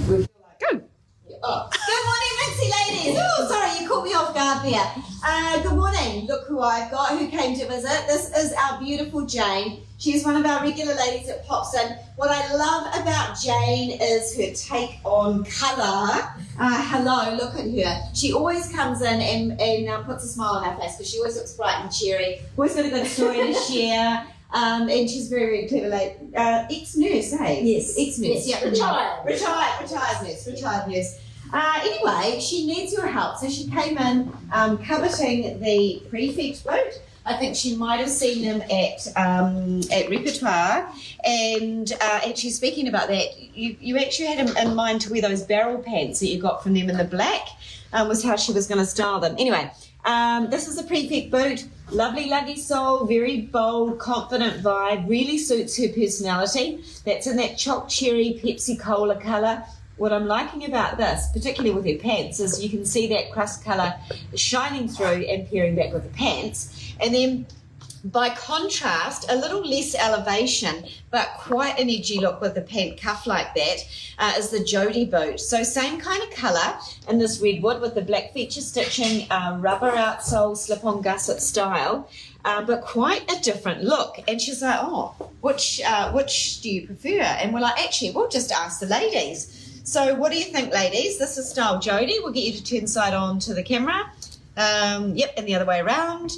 Go. Oh. Good morning, Mincy ladies. Oh, sorry, you caught me off guard there. Good morning. Look who I've got, who came to visit. This is our beautiful Jane. She's one of our regular ladies that pops in. What I love about Jane is her take on colour. Hello, look at her. She always comes in and puts a smile on her face because she always looks bright and cheery. Always got a good story to share. And she's very, very clever lady. Ex-nurse, eh? Yes. Ex-nurse, Yes. yeah. Retired nurse. Anyway, she needs your help. So she came in coveting the Prefect boot. I think she might have seen them at Repertoire. And actually speaking about that, you actually had in mind to wear those barrel pants that you got from them in the black, was how she was going to style them. Anyway, this is a Prefect boot. Lovely, lovely sole, very bold, confident vibe. Really suits her personality. That's in that choc cherry Pepsi Cola colour. What I'm liking about this, particularly with her pants, is you can see that crust colour shining through and pairing back with the pants. And then by contrast, a little less elevation, but quite an edgy look with the pant cuff like that, is the Jodi boot. So same kind of colour in this redwood with the black feature stitching, rubber outsole, slip-on gusset style, but quite a different look. And she's like, oh, which do you prefer? And we're like, actually, we'll just ask the ladies. So what do you think, ladies? This is style Jodi. We'll get you to turn side on to the camera. Yep, and the other way around.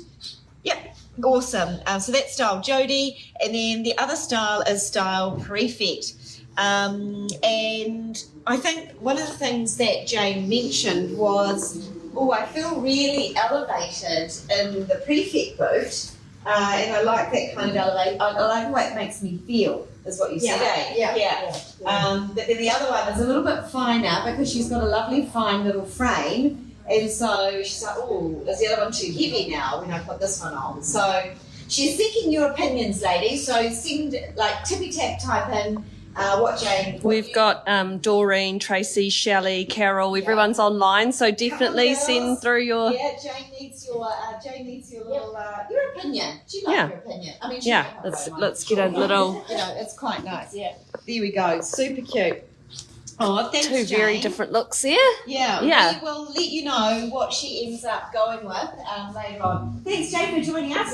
Yep, awesome. So that's style Jodi, and then the other style is style Prefect. And I think one of the things that Jane mentioned was, oh, I feel really elevated in the Prefect boot, and I like that kind of elevation. I like the way it makes me feel, is what you said, eh? Yeah. But then the other one is a little bit finer because she's got a lovely fine little frame. And so she's like, oh, is the other one too heavy now when I put this one on? So she's seeking your opinions, ladies. So send, like, tippy-tap type in what Jane... We've got Doreen, Tracy, Shelley, Carol. Everyone's online, so definitely send through your... Yeah, Jane needs your little... your opinion. She likes your opinion. I mean, let's get a little... You know, it's quite nice. Yeah. There we go. Super cute. Oh, thanks, Two Jane. very different looks there. Yeah, we will let you know what she ends up going with later on. Thanks, Jane, for joining us.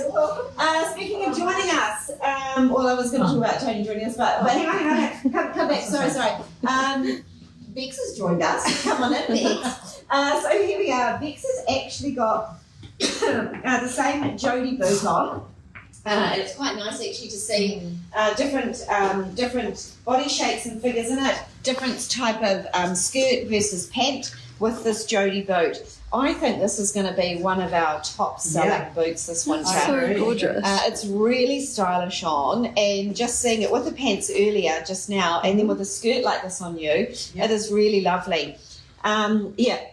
Speaking of joining us, well, I was going to talk about Toni joining us, but hang on. Come back. Sorry. Bex has joined us. Come on in, Bex. So here we are. Bex has actually got the same Jodi boot on. And it's quite nice actually to see different body shapes and figures in it, different type of skirt versus pant with this Jodi boot. I think this is going to be one of our top selling boots this winter. So gorgeous. It's really stylish on, and just seeing it with the pants earlier just now and then with a skirt like this on you, it is really lovely.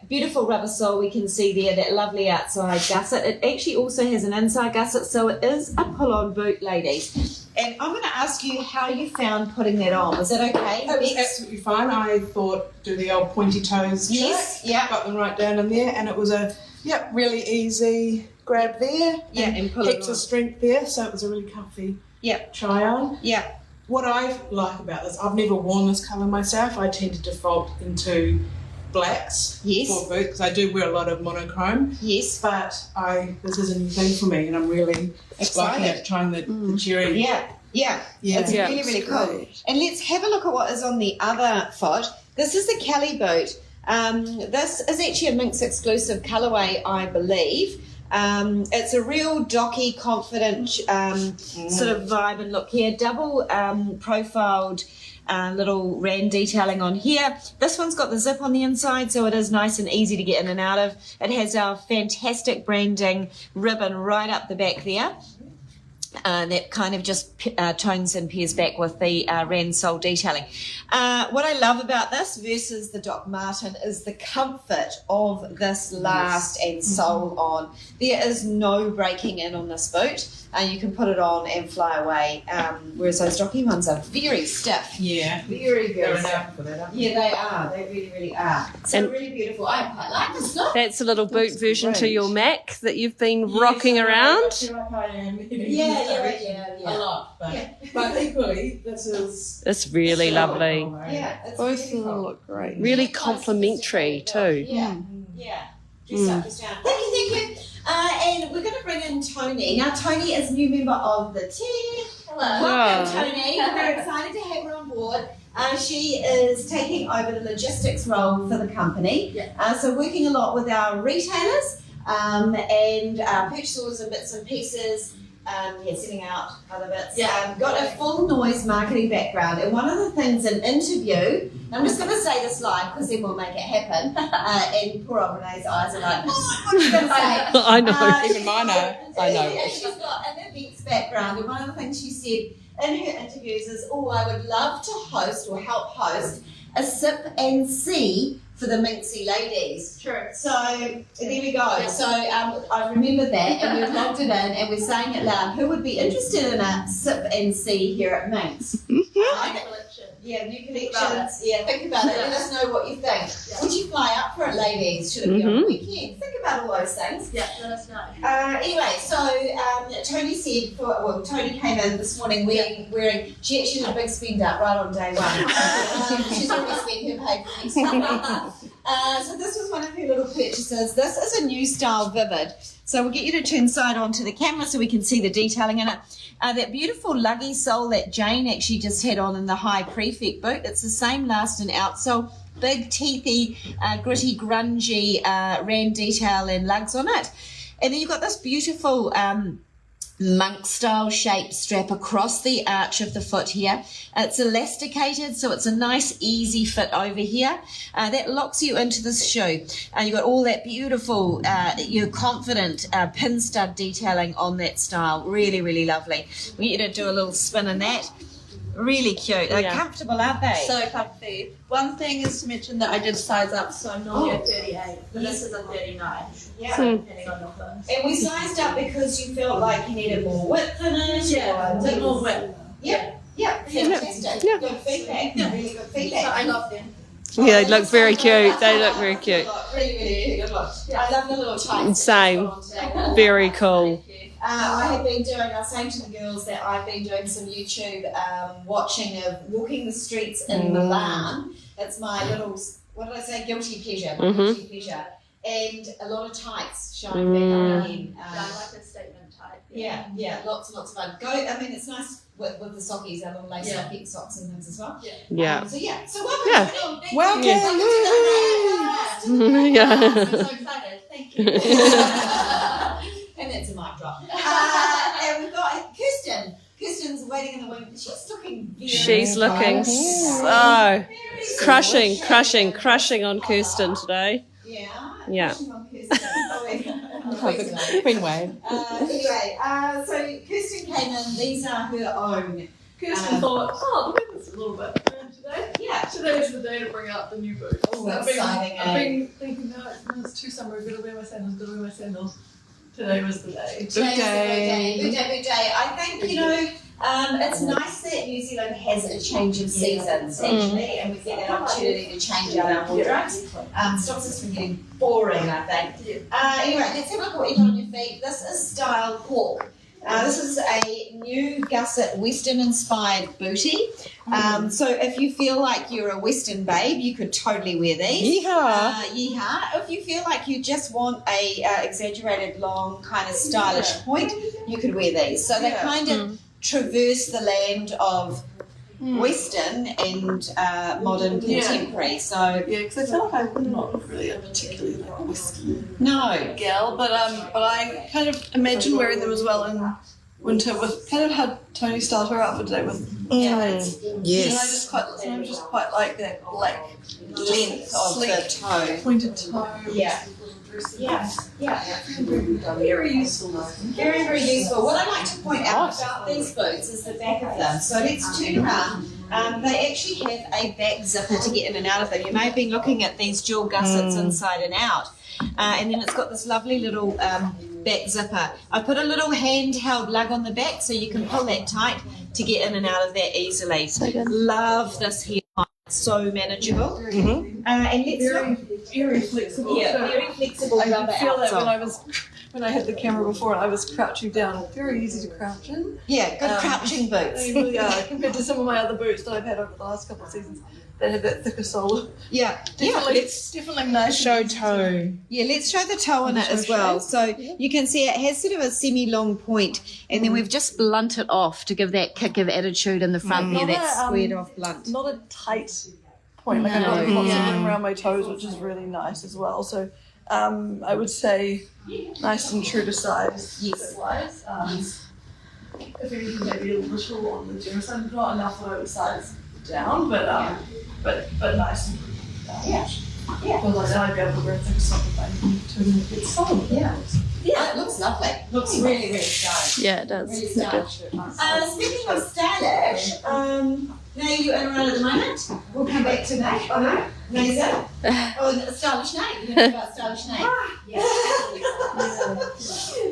Beautiful rubber sole we can see there, that lovely outside gusset. It actually also has an inside gusset, so it is a pull-on boot, ladies. And I'm going to ask you how you found putting that on. Was that okay? It was absolutely fine. I thought, do the old pointy toes trick. Yes, yeah. Got them right down in there, and it was a really easy grab there. Yeah, and pull it heaps on. of strength there, so it was a really comfy try on. Yeah. What I like about this, I've never worn this colour myself. I tend to default into blacks for boots because I do wear a lot of monochrome. Yes. But this is a new thing for me, and I'm really liking it, trying the cherry. Yeah. It's really, really cool. Great. And let's have a look at what is on the other foot. This is the Kelly boot. This is actually a Minx exclusive colourway, I believe. It's a real docky, confident sort of vibe and look here. Double profiled little rand detailing on here. This one's got the zip on the inside, so it is nice and easy to get in and out of. It has our fantastic branding ribbon right up the back there. That kind of just tones and pairs back with the rand sole detailing. What I love about this versus the Doc Marten is the comfort of this last and sole on. There is no breaking in on this boot. You can put it on and fly away, whereas those Docky ones are very stiff. Yeah. Very, very They're stiff. enough for that, aren't they? Yeah, they are. They really, really are. So And really beautiful. I quite like this look. That's a little boot version to great. your Mac that you've been rocking around. I feel like I am. Yeah. a lot. But equally, this is It's really lovely. Yeah, it's Both really of them cool. look great. Really complimentary too. Yeah, yeah. Dress up, dress down. Thank you. And we're going to bring in Toni. Now, Toni is a new member of the team. Hello. Welcome, Toni. We're excited to have her on board. She is taking over the logistics role for the company. So working a lot with our retailers and purchase orders and bits and pieces. Sending out other bits. Got a full noise marketing background, and one of the things in interview, and I'm just going to say this live because then we'll make it happen. And poor old Renee's eyes are like, what are you going to say? I know. even mine are. I know. She's got an events background, and one of the things she said in her interviews is, I would love to host or help host a sip and see for the Minxie ladies. Sure. So there we go. Yeah. So I remember that, and we've logged it in, and we're saying it loud. Who would be interested in a sip and see here at Minx? New collection. Yeah, new collections. Yeah, think about it. Let us know what you think. Would you fly up for it, ladies? Should it be on the weekend? Think about all those things. Yeah, let us know. Anyway, so Toni said, Toni came in this morning wearing she actually did a big spend up right on day one. She's already spent her pay for next so this was one of her little purchases. This is a new style Vivid. So we'll get you to turn side on to the camera so we can see the detailing in it. That beautiful luggy sole that Jane actually just had on in the high Prefect boot. It's the same last and outsole. Big, teethy, gritty, grungy ram detail and lugs on it. And then you've got this beautiful monk style shaped strap across the arch of the foot here. It's elasticated, so it's a nice easy fit over here. That locks you into this shoe. You've got all that beautiful, you're confident pin stud detailing on that style. Really, really lovely. We get you to do a little spin in that. Really cute. They're comfortable, aren't they? So comfy. One thing is to mention that I did size up, so I'm normally a 38, but this is a 39. Yeah. So depending on your clothes. And we sized up because you felt like you needed more width in it. Yeah, a bit more width. Yeah, fantastic. Yeah. Good feedback. Really good feedback. So I love them. Yeah, they look very cute. They look very cute. Really, really good look. I love the little tights. Same. Very cool. I have been doing, I was saying to the girls that I've been doing some YouTube watching of walking the streets in Milan. It's my little, what did I say, guilty pleasure. Guilty pleasure. And a lot of tights showing back up again. I like a statement type. Yeah, lots and lots of fun. It's nice with the sockies, our little lace socks and things as well. Yeah. So welcome. welcome. Yeah. I'm so excited. Thank you. And that's a mic drop. And we've got Kirsten. Kirsten's waiting in the wing. She's looking very She's looking nice. so crushing on Kirsten today. Yeah. Yeah. On Kirsten. Queen Wave. Anyway, so Kirsten came in. These are her own. Kirsten thought, the weather's a little bit warm today. Yeah. Today's the day to bring out the new boots. Oh, exciting, I've been thinking, no, it's too summer, I've got to wear my sandals, Today was the day. Today's the big day. I think, it's nice that New Zealand has a change of seasons, actually, and we get that opportunity to change out our wardrobes. Stops us from getting boring, I think. Anyway, let's have a look at what you got on your feet. This is Style Hawk. This is a new gusset Western-inspired bootie. So if you feel like you're a Western babe, you could totally wear these. Yeehaw. If you feel like you just want a exaggerated long kind of stylish point, you could wear these. So they kind of traverse the land of Western and modern contemporary. So because I feel like I'm not really a particularly whiskey no gal, but I kind of imagine wearing them as well in winter with kind of how Toni styled her outfit today with tights. Yes. And I just quite like that black length of the toe. pointed toe. Yeah. Very useful. Very, very useful. What I like to point out about these boots is the back of them. So let's turn around. They actually have a back zipper to get in and out of them. You may have been looking at these dual gussets inside and out. And then it's got this lovely little back zipper. I put a little handheld lug on the back so you can pull that tight to get in and out of that easily. Love this here. It's so manageable. And let's look. Very flexible. Yeah, very flexible I rubber feel that outsole. when I was when I had the camera before, I was crouching down. Very easy to crouch in. Yeah, good crouching boots. They really are, compared to some of my other boots that I've had over the last couple of seasons. That have that thicker sole. Yeah, Definitely, it's definitely nice. Show toe. Yeah, let's show the toe on it as well. So you can see it has sort of a semi-long point, and then we've just blunted off to give that kick of attitude in the front there, that squared off blunt. Not a tight point. Like I've got lots of room around my toes, which is really nice as well. So I would say nice and true to size. Yes. Wise. If anything, maybe a little on the generous side, not enough for the size down, but nice and true. Yeah. Yeah. Well, like I'd be able to wear thick something like to get solid. Yeah. Yeah, it looks lovely. Looks really, really stylish. Yeah, it does. Really stylish. Speaking of stylish, now you in around at the moment. We'll come back to Nate. Oh no, Nathan. Oh, stylish Nate. You know about stylish Nate? Yeah.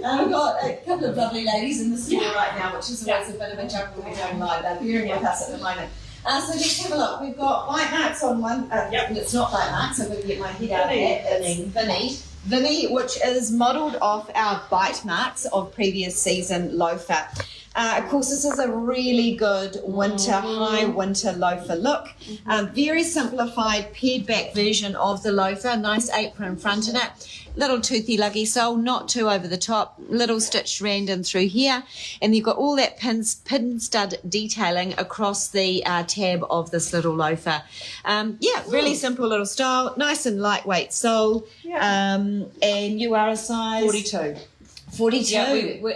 I've got a couple of lovely ladies in the store right now, which is always a bit of a joke when we're doing live. They're bearing with us at the moment. So let's have a look. We've got white marks on one. And it's not white marks. I'm going to get my head out of that. It's Vinny, which is modelled off our bite marks of previous season loafer. Of course, this is a really good winter, high winter loafer look. Very simplified, pared back version of the loafer. Nice apron front in it. Little toothy luggy sole, not too over the top. Little stitched random through here. And you've got all that pin stud detailing across the tab of this little loafer. Really simple little style. Nice and lightweight sole. And you are a size? 42. 42. Yeah,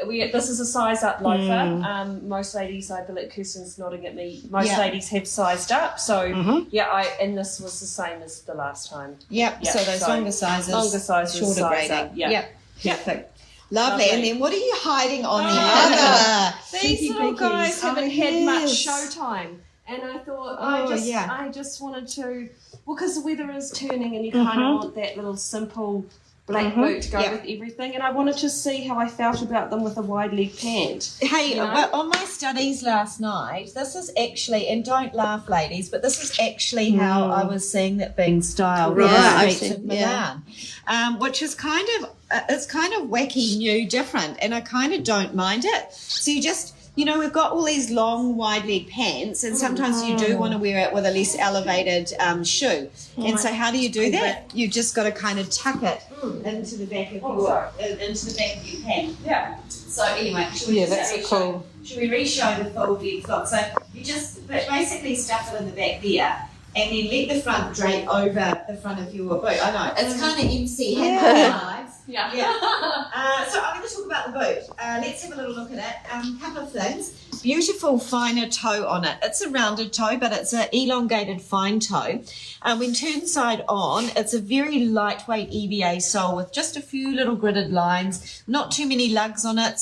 we this is a size up loafer. Most ladies, I believe, Kirsten's nodding at me. Most ladies have sized up, so and this was the same as the last time. Yep. So those longer sizes, shorter size grading. up. Yeah. Perfect. Lovely. And then what are you hiding on the other? These little guys haven't had much showtime, and I thought I just wanted to, because the weather is turning, and you kind of want that little simple black boot to go with everything, and I wanted to see how I felt about them with a wide leg pant. Hey, well, on my studies last night, this is actually, and don't laugh ladies, but this is actually how I was seeing that being styled in the streets of Milan, which is kind of wacky, new, different, and I kind of don't mind it. So you just, we've got all these long, wide leg pants, and sometimes you do want to wear it with a less elevated shoe. And so how do you do that? You've just got to kind of tuck it into the back of your pant. Yeah. So anyway, should we re-show the full leg look? So you just basically stuff it in the back there, and then let the front drape over the front of your boot. I know it's kind of MC. Yeah. So I'm going to talk about the boot. Let's have a little look at it. Couple of things. Beautiful finer toe on it. It's a rounded toe, but it's an elongated fine toe. When turned side on, it's a very lightweight EVA sole with just a few little gridded lines. Not too many lugs on it.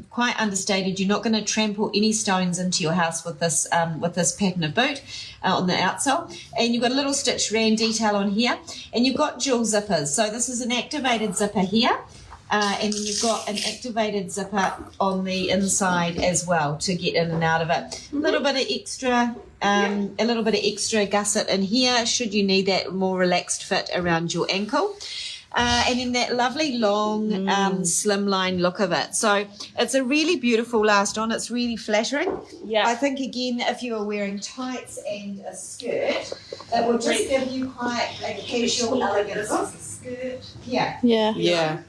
Quite understated. You're not going to trample any stones into your house with this pattern of boot on the outsole. And you've got a little stitch rand detail on here, and you've got dual zippers. So this is an activated zipper here. And then you've got an activated zipper on the inside as well to get in and out of it. A little bit of extra gusset in here should you need that more relaxed fit around your ankle. And then that lovely long slimline look of it. So it's a really beautiful last on. It's really flattering. Yeah. I think, again, if you are wearing tights and a skirt, it will just give you quite a casual, elegant skirt. Yeah. Yeah,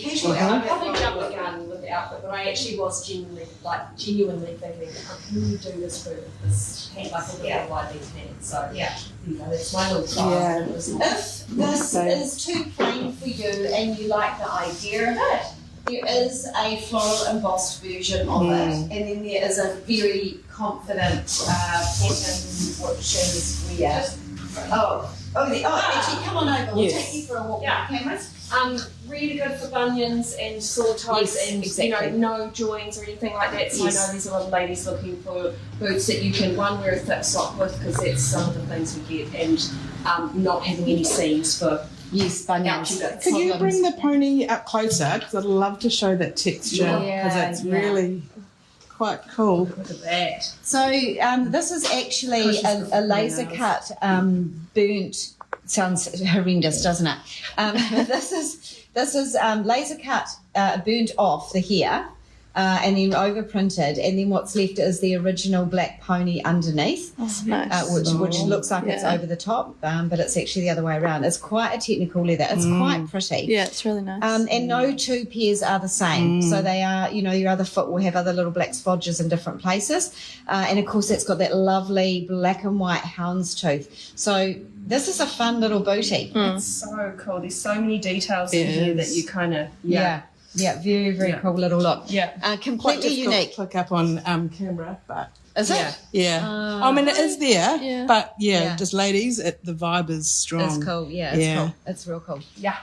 casual elegant. I probably jumped the gun with the outfit, but I actually was genuinely thinking, can you do this boot with this pant, like a little wide leg pant? So that's my little style. If this is too plain for you and you like the idea of it, there is a floral embossed version of it, and then there is a very confident pattern, which is actually, come on over. We'll take you for a walk with the cameras. Really good for bunions and sore toes and no joins or anything like that. So I know there's a lot of ladies looking for boots that you can wear a thick sock with, because that's some of the things we get, and not having any seams for bunions. Could you bring the pony up closer? Because I'd love to show that texture, because it's really quite cool. Look at that. So this is actually a laser cut burnt. Sounds horrendous, doesn't it? This is laser cut, burnt off the hair, and then overprinted, and then what's left is the original black pony underneath, which looks like it's over the top, but it's actually the other way around. It's quite a technical leather. It's quite pretty. Yeah, it's really nice. And no two pairs are the same. So they are, your other foot will have other little black spodges in different places. And of course, it's got that lovely black and white houndstooth. So this is a fun little bootie. It's so cool. There's so many details in here that you kind of, Yeah, very, very cool little look. Yeah. Completely unique. To pick up on camera, but Is it? yeah. I mean, it is there, but just ladies, the vibe is strong. It's cool. Yeah, it's cool. It's real cool. Yeah.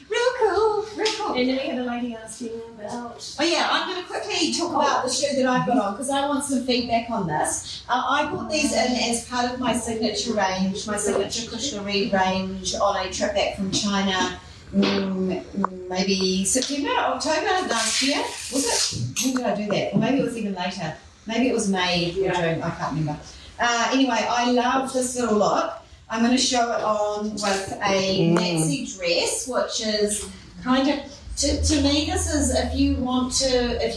Real cool. Real cool. And then we had a lady asking about... Oh yeah, I'm going to quickly talk about the shoe that I've got on because I want some feedback on this. I brought these in as part of my signature range, my signature cushinery range on a trip back from China. Maybe September, October last year. Was it? When did I do that? Or maybe it was even later. Maybe it was May or June. I can't remember. Anyway, I love this little look. I'm going to show it on with a maxi dress, which is kind of, to me, this is if you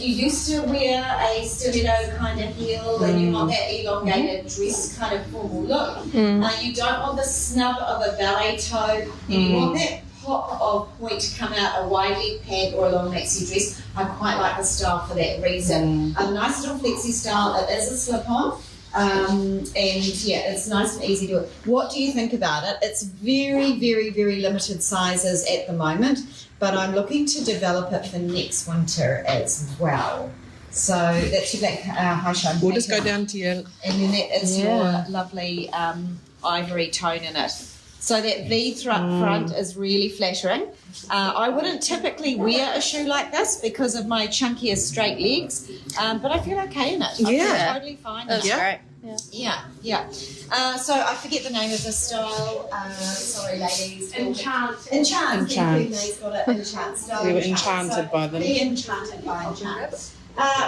used to wear a stiletto kind of heel and you want that elongated dress kind of formal look, you don't want the snub of a ballet toe, and you want that pop of point to come out a wide leg pant or a long maxi dress. I quite like the style for that reason. A nice little flexi style. It is a slip-on. And it's nice and easy to do it. What do you think about it? It's very, very, very limited sizes at the moment, but I'm looking to develop it for next winter as well. So that's your black high shine. We'll just go down to your... And then that is your lovely ivory tone in it. So that V front is really flattering. I wouldn't typically wear a shoe like this because of my chunkier straight legs, but I feel okay in it. I feel totally fine. That's great. Yeah. So I forget the name of this style. Sorry, ladies. Enchant. Thank you. They've got it. Enchant style. We were enchanted by them. Be enchanted by Enchant.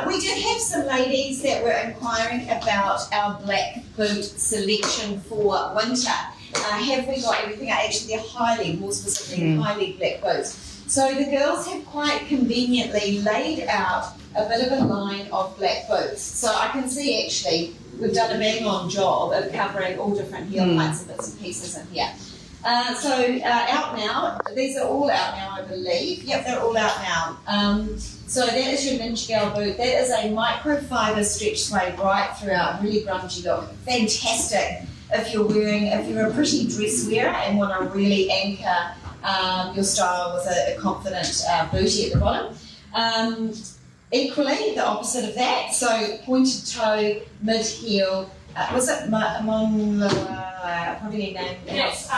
We did have some ladies that were inquiring about our black boot selection for winter. Have we got everything? Actually, they're more specifically high leg black boots. So the girls have quite conveniently laid out a bit of a line of black boots. So I can see actually we've done a bang on job of covering all different heel heights and bits and pieces in here. Out now, these are all out now, I believe. Yep, they're all out now. So that is your Ninja Gal boot. That is a microfiber stretch suede right throughout, really grungy look. Fantastic if you're a pretty dress wearer and want to really anchor your style with a confident bootie at the bottom. Equally, the opposite of that, so pointed toe, mid-heel, was it probably name? Yes,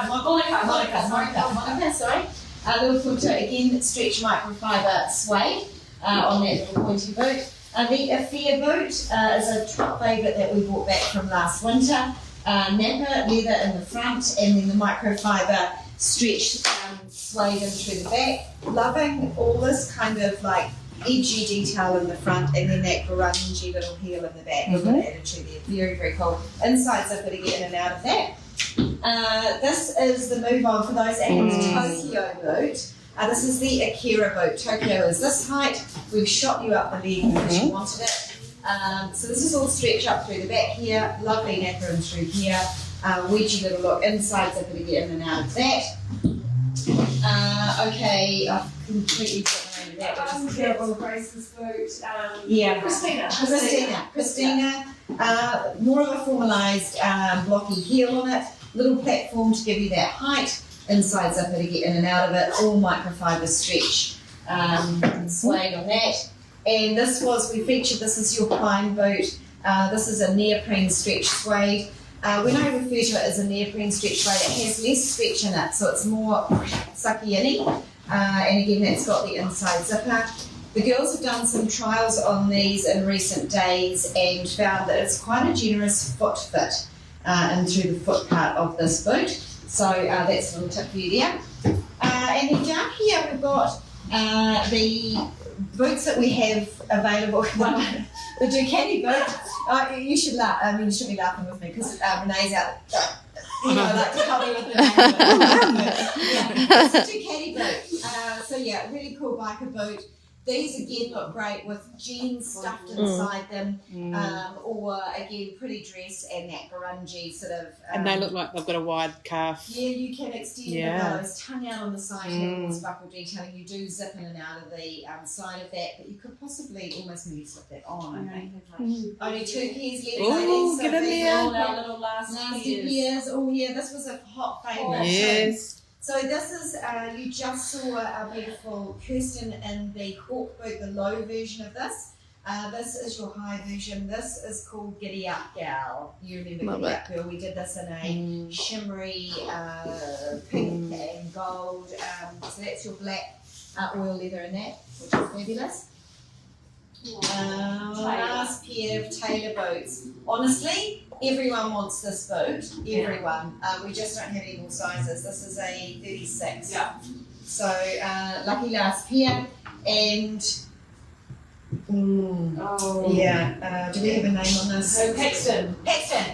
Monica, sorry. Little pointer, again, stretch microfiber suede on that little pointy boot. The Affair boot is a top favourite that we brought back from last winter. Nappa leather in the front and then the microfiber stretch suede in through the back. Loving all this kind of like edgy detail in the front and then that grungy little heel in the back. We've got attitude there. Very, very cool. Inside zipper to get in and out of that. This is the move on for those Tokyo boot. This is the Akira boot. Tokyo is this height. We've shot you up the leg because you wanted it. So this is all stretched up through the back here. Lovely napper in through here. Wedgy little look. Inside zipper to get in and out of that. Okay, I've completely forgotten the name of that. Terrible Grace's boot. Christina. More of a formalised blocky heel on it. Little platform to give you that height. Inside zipper to get in and out of it. All microfiber stretch suede on that. And we featured this is your climb boot. This is a neoprene stretch suede. When I refer to it as a neoprene stretch suede, it has less stretch in it, so it's more sucky-inny. And again, that's got the inside zipper. The girls have done some trials on these in recent days and found that it's quite a generous foot fit into the foot part of this boot. So that's a little tip for you there. And then down here we've got the boots that we have available. The Ducati boot. You should laugh. I mean, you shouldn't be laughing with me because Renee's out. like to help me with the name. Yeah, it's a Ducati boot. So yeah, really cool biker boot. These again look great with jeans stuffed inside them, or again pretty dress and that grungy sort of. And they look like they've got a wide calf. Yeah, you can extend those, tongue out on the side, with buckle detailing. You do zip in and out of the side of that, but you could possibly almost maybe slip that on. I think. Only 2 pairs left. Oh, get in there! All our little last pairs. Oh yeah, this was a hot favourite. Yes. So this is, you just saw our beautiful Kirsten in the Hawk boot, the low version of this. This is your high version. This is called Giddy Up Gal. You remember Giddy Up Girl? We did this in a shimmery pink and gold. So that's your black oil leather in that, which is fabulous. Last pair of tailor boots. Honestly, everyone wants this boot. Everyone. We just don't have any more sizes. This is a 36. Yeah. So lucky last pair. And do we have a name on this? So Paxton. Paxton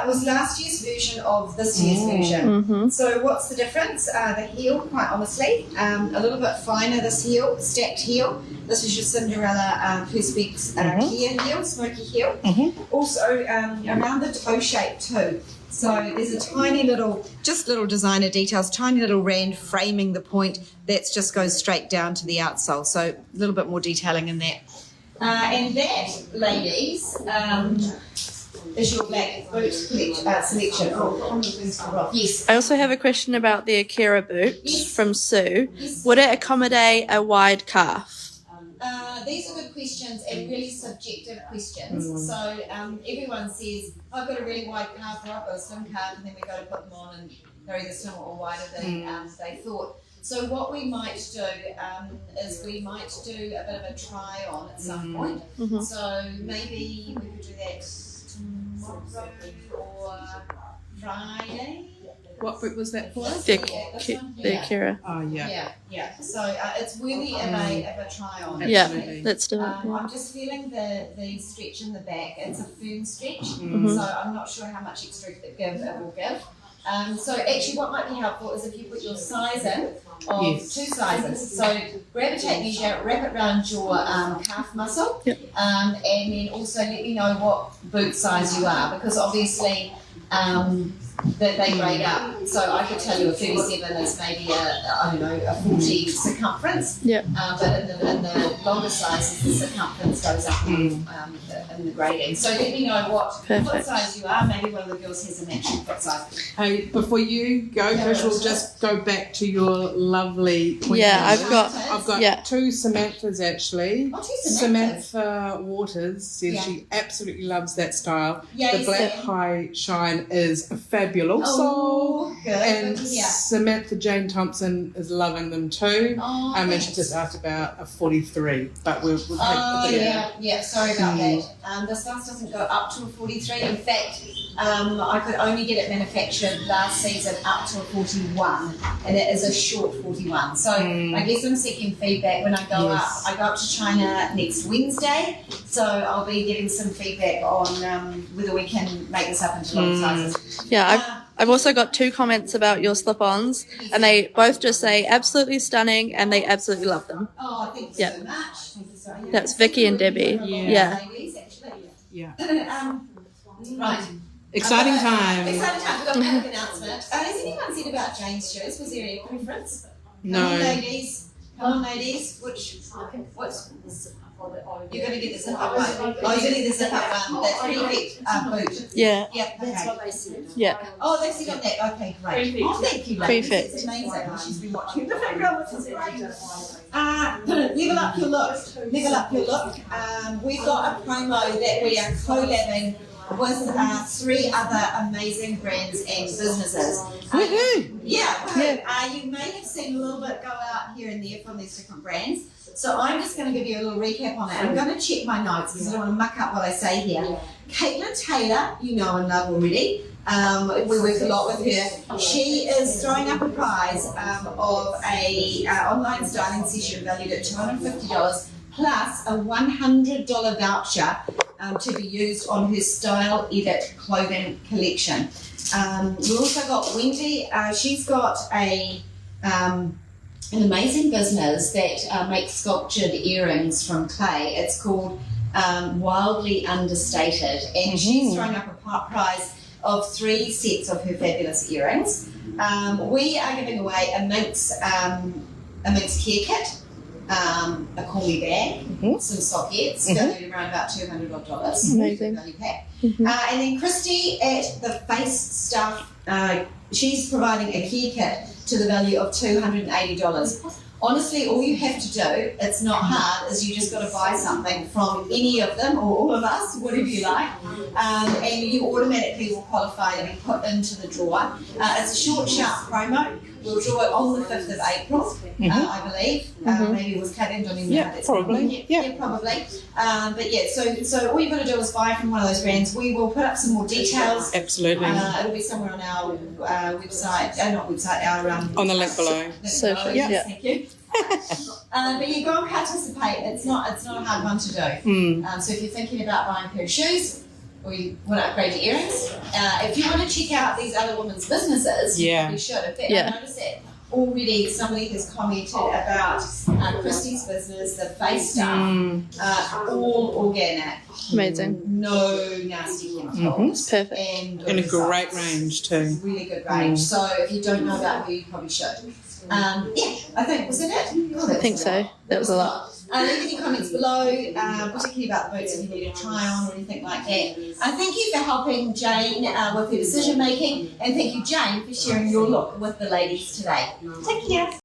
was last year's version of this year's version. So what's the difference? The heel, quite honestly, a little bit finer, this heel, stacked heel. This is your Cinderella Perspex clear heel, smoky heel. Also around the toe shape too. So there's a tiny little, just little designer details, tiny little rand framing the point. That just goes straight down to the outsole. So a little bit more detailing in that. And that, ladies, is your black boot selection. Yes. I also have a question about the Akira boot from Sue. Yes. Would it accommodate a wide calf? These are good questions and really subjective questions. So everyone says, I've got a really wide calf or I've got a slim calf, and then we go to put them on and they're either slimmer or wider than they thought. So what we might do is we might do a bit of a try on at some point. So maybe we could do that tomorrow or Friday. What boot was that for? The Akira. Oh, yeah. Yeah. So it's worthy of a try on. Yeah, let's do it. I'm just feeling the stretch in the back. It's a firm stretch, so I'm not sure how much extra give it will give. So actually what might be helpful is if you put your size in of 2 sizes. So grab a tape measure, wrap it around your calf muscle, and then also let me know what boot size you are, because obviously that they grade up. So I could tell you a 37 is maybe a 40 circumference. But in the longer sizes, the circumference goes up in the grading. So let me know what foot size you are. Maybe one of the girls has a matching foot size. Hey, before you go, Trish, we'll just go back to your lovely Queen. I've got 2 Samanthas actually. Oh, 2 Samantha Waters says she absolutely loves that style. The black high shine is fabulous. Oh, good. And Samantha Jane Thompson is loving them too. And she just asked about a 43, but we'll take sorry about that. The size doesn't go up to a 43. In fact, I could only get it manufactured last season up to a 41, and it is a short 41. So I guess I'm seeking feedback when I go up. I go up to China next Wednesday, so I'll be getting some feedback on whether we can make this up into long sizes. I've also got 2 comments about your slip-ons, and they both just say absolutely stunning, and they absolutely love them. Oh, thank you so much. Thank you so much. That's Vicky and Debbie. Right. Exciting time. We've got a public announcement. Has anyone said about Jane's shoes? Was there any preference? No. Come on, ladies. What's you're going to get the zip up one. Oh, you're going to get the zip up one. That's Prefect boot. Yeah. That's what they said. Yeah. Oh, they said on that. Okay, great. Prefect. Oh, thank you, ladies. Prefect. It's amazing. She's been watching the background, which is great. Level up your look. Level up your look. We've got a promo that we are collabing with 3 other amazing brands and businesses. You may have seen a little bit go out here and there from these different brands. So I'm just going to give you a little recap on it. I'm going to check my notes because I don't want to muck up what I say here. Caitlin Taylor, you know and love already. We work a lot with her. She is throwing up a prize of a online styling session valued at $250 plus a $100 voucher to be used on her Style Edit clothing collection. We also got Wendy. She's got an amazing business that makes sculptured earrings from clay. It's called Wildly Understated, and she's throwing up a prize of 3 sets of her fabulous earrings. We are giving away a Minx care kit, a Call Me bag, some sockets, valued around about $200 odd. Amazing. Value pack. And then Christy at the Face Stuff, she's providing a care kit to the value of $280. Honestly, all you have to do, it's not hard, is you just got to buy something from any of them or all of us, whatever you like, and you automatically will qualify to be put into the draw. It's a short, sharp promo. We'll draw it on the 5th of April, I believe. Maybe it was cut in, don't even know how that's probably. Yeah, probably. But yeah, so all you've got to do is buy from one of those brands. We will put up some more details. Absolutely. It'll be somewhere on our website, not website, our on the link below. Social, Thank you. But you go and participate. It's not a hard one to do. So if you're thinking about buying a pair of shoes, or you want to upgrade your earrings, if you want to check out these other women's businesses, you probably should. In fact, I noticed that already somebody has commented about Christy's business, the Face Stuff, all organic. Amazing. No nasty chemicals. Perfect. And a great range too. Really good range. So if you don't know about her, you probably should. I think, was that it? I think so. That was a lot. Leave any comments below, particularly about the boots if you need a try on or anything like that. Thank you for helping Jane with her decision making, and thank you, Jane, for sharing your look with the ladies today. Take care.